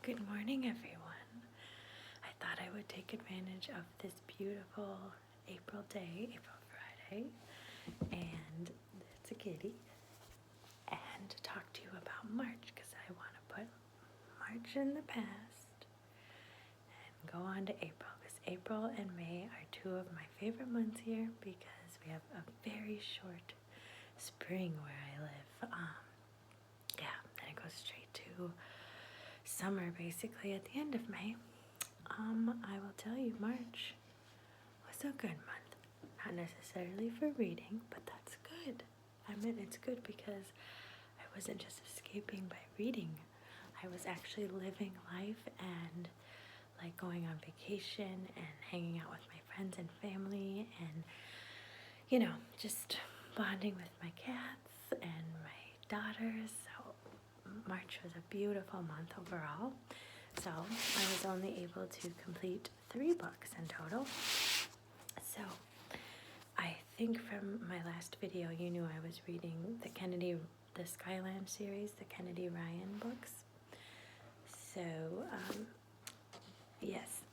Good morning, everyone. I thought I would take advantage of this beautiful April day, April Friday, and it's a kitty, and talk to you about March because I want to put March in the past and go on to April because April and May are two of my favorite months here because we have a very short spring where I live. Then it goes straight to summer basically at the end of May. I will tell you, March was a good month. Not necessarily for reading, but that's good. I mean, it's good because I wasn't just escaping by reading. I was actually living life and like going on vacation and hanging out with my friends and family and, just bonding with my cats and my daughters. So March was a beautiful month overall. So I was only able to complete 3 books in total. So I think from my last video you knew I was reading the Skyland series, the Kennedy Ryan books. So yes,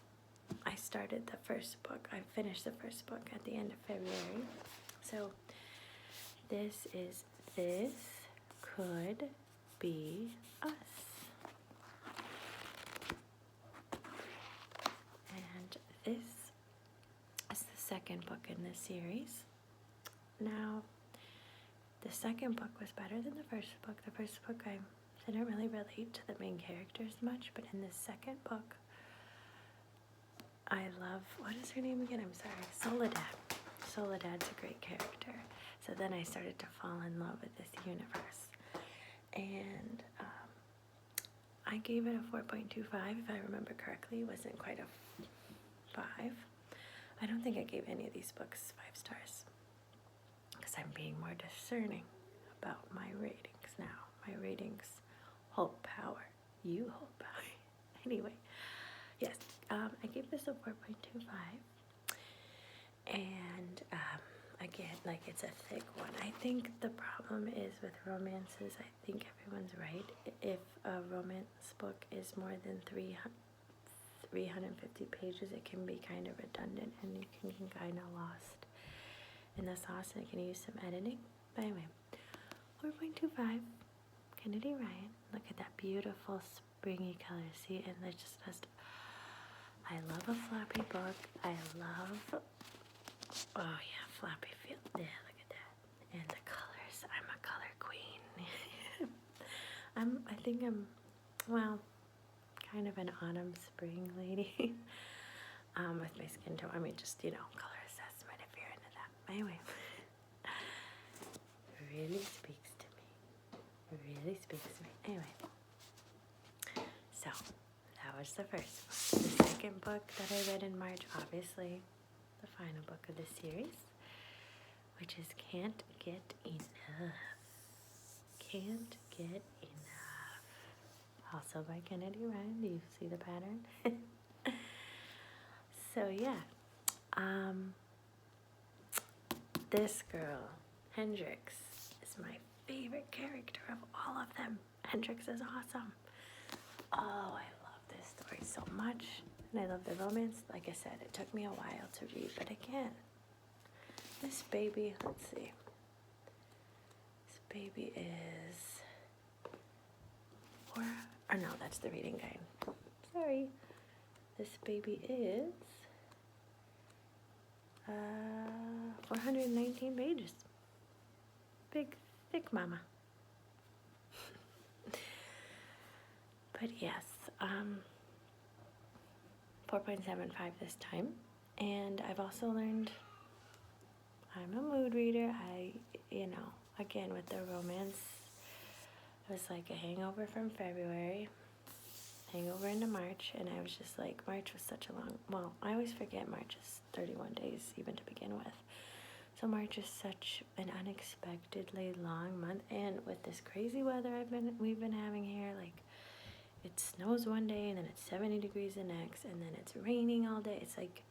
I started the first book. I finished the first book at the end of February. So this could be us. And this is the second book in this series. Now, the second book was better than the first book. The first book I didn't really relate to the main characters much, but in the second book, I love, what is her name again? I'm sorry, Soledad. Soledad's a great character. So then I started to fall in love with this universe. And I gave it a 4.25, if I remember correctly. It wasn't quite a 5. I don't think I gave any of these books 5 stars because I'm being more discerning about my ratings now. My ratings hold power. You hold power. Anyway, yes, I gave this a 4.25. And again, like, it's a thick one. I think the problem is with romances, I think everyone's right. If a romance book is more than 350 pages, it can be kind of redundant and you can kind of lost in the sauce and it can use some editing. But anyway, 4.25, Kennedy Ryan. Look at that beautiful springy color. See, and it's just I love a floppy book. I love, oh yeah, floppy feel. Yeah, look at that. And the colors. I'm a color queen. I think I'm, well, kind of an autumn spring lady. With my skin tone. I mean, just, color assessment if you're into that. But anyway, really speaks to me. Really speaks to me. Anyway, so that was the first book. The second book that I read in March, obviously, the final book of the series, which is Can't Get Enough. Can't Get Enough. Also by Kennedy Ryan. Do you see the pattern? So yeah, this girl, Hendrix, is my favorite character of all of them. Hendrix is awesome. Oh, I love this story so much. And I love the romance. Like I said, it took me a while to read, but again, this baby, let's see. This baby is 4, or no, that's the reading guide. Sorry. This baby is 419 pages. Big, thick mama. But yes, 4.75 this time. And I've also learned I'm a mood reader. Again, with the romance, it was like a hangover from February, hangover into March, and I was just like, March was such a long, I always forget March is 31 days even to begin with. So March is such an unexpectedly long month, and with this crazy weather we've been having here, like, it snows one day and then it's 70 degrees the next, and then it's raining all day. It's like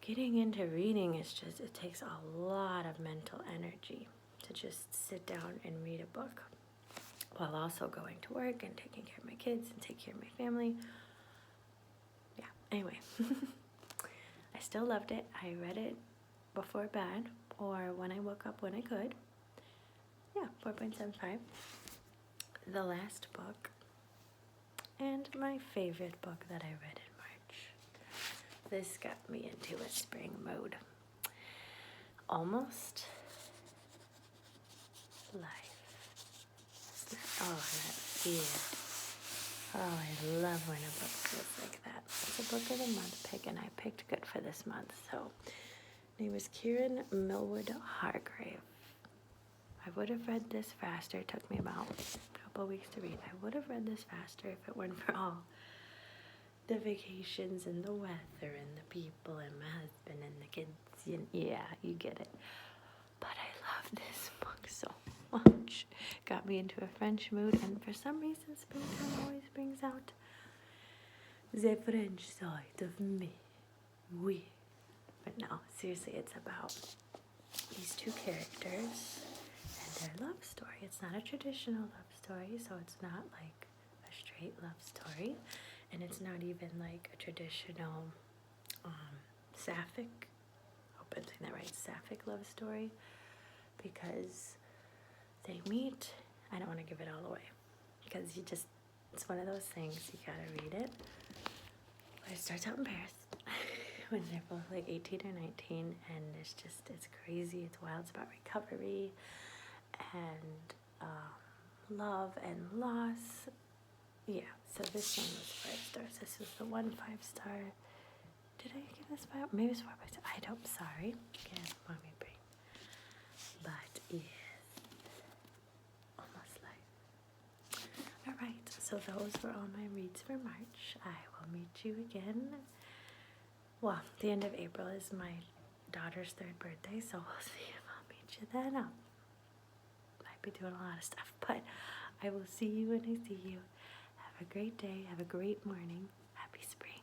getting into reading is just, it takes a lot of mental energy to just sit down and read a book. while also going to work and taking care of my kids and taking care of my family. Yeah, anyway. I still loved it. I read it before bed or when I woke up when I could. Yeah, 4.75. The last book and my favorite book that I read in March. This got me into a spring mode. Almost Life. Oh, that feels. Oh, I love when a book feels like that. It's a book of the month pick, and I picked good for this month. So, name is Kieran Millwood Hargrave. I would have read this faster. It took me about a couple of weeks to read. I would have read this faster if it weren't for all the vacations and the weather and the people and my husband and the kids. And yeah, you get it. But I love this book so much. Got me into a French mood, and for some reason, springtime always brings out the French side of me. Oui. But no, seriously, it's about these two characters and their love story. It's not a traditional love story, so it's not like a straight love story, and it's not even like a traditional sapphic, I hope I'm saying that right, sapphic love story, because they meet. I don't want to give it all away because it's one of those things, you gotta read it. But it starts out in Paris when they're both like 18 or 19, and it's crazy, it's wild, it's about recovery and love and loss. Yeah, so this one was 5 stars. This was the 1 5-star. Did I give this 5? Maybe it's 4 by 6. I don't, sorry. Can't mommy brain. But yes, Almost Life. Alright, so those were all my reads for March. I will meet you again. Well, the end of April is my daughter's 3rd birthday, so we'll see if I'll meet you then. I might be doing a lot of stuff, but I will see you when I see you. Have a great day. Have a great morning. Happy spring.